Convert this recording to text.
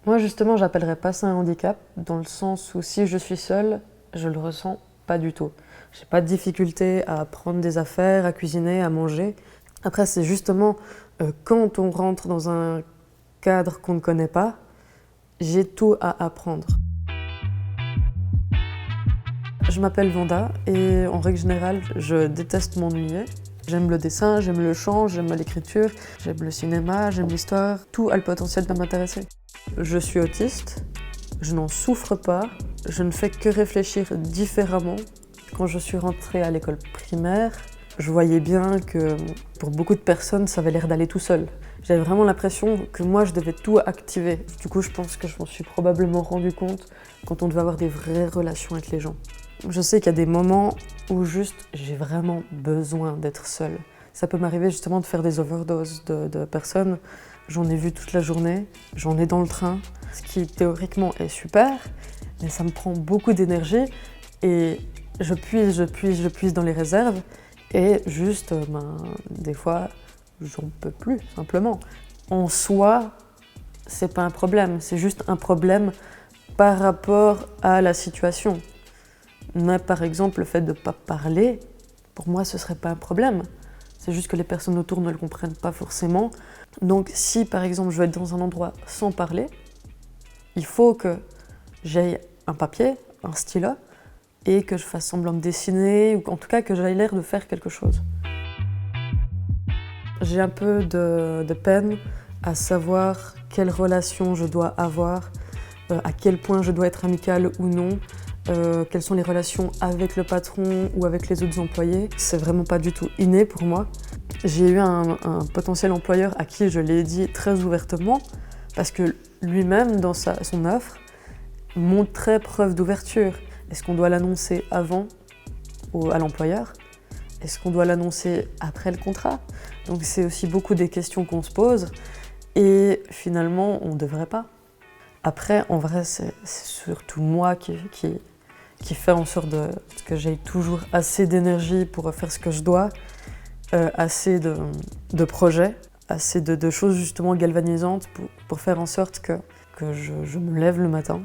Moi justement, j'appellerais pas ça un handicap, dans le sens où si je suis seule, je le ressens pas du tout. J'ai pas de difficulté à prendre des affaires, à cuisiner, à manger. Après, c'est justement quand on rentre dans un cadre qu'on ne connaît pas, j'ai tout à apprendre. Je m'appelle Vanda et en règle générale, je déteste m'ennuyer. J'aime le dessin, j'aime le chant, j'aime l'écriture, j'aime le cinéma, j'aime l'histoire. Tout a le potentiel de m'intéresser. Je suis autiste, je n'en souffre pas, je ne fais que réfléchir différemment. Quand je suis rentrée à l'école primaire, je voyais bien que pour beaucoup de personnes, ça avait l'air d'aller tout seul. J'avais vraiment l'impression que moi, je devais tout activer. Du coup, je pense que je m'en suis probablement rendu compte quand on devait avoir des vraies relations avec les gens. Je sais qu'il y a des moments où juste j'ai vraiment besoin d'être seule. Ça peut m'arriver justement de faire des overdoses de personnes. J'en ai vu toute la journée, j'en ai dans le train, ce qui théoriquement est super, mais ça me prend beaucoup d'énergie et je puise dans les réserves et juste, des fois, j'en peux plus, simplement. En soi, c'est pas un problème, c'est juste un problème par rapport à la situation. Mais par exemple, le fait de ne pas parler, pour moi, ce serait pas un problème. C'est juste que les personnes autour ne le comprennent pas forcément. Donc si, par exemple, je vais être dans un endroit sans parler, il faut que j'aille un papier, un stylo, et que je fasse semblant de dessiner, ou en tout cas que j'aille l'air de faire quelque chose. J'ai un peu de peine à savoir quelle relation je dois avoir, à quel point je dois être amicale ou non, quelles sont les relations avec le patron ou avec les autres employés. C'est vraiment pas du tout inné pour moi. J'ai eu un potentiel employeur à qui je l'ai dit très ouvertement, parce que lui-même, dans son offre, montrait preuve d'ouverture. Est-ce qu'on doit l'annoncer avant à l'employeur? Est-ce qu'on doit l'annoncer après le contrat? Donc c'est aussi beaucoup des questions qu'on se pose et finalement on ne devrait pas. Après, en vrai, c'est surtout moi qui fait en sorte que j'aie toujours assez d'énergie pour faire ce que je dois, assez de projets, assez de choses justement galvanisantes pour faire en sorte que je me lève le matin.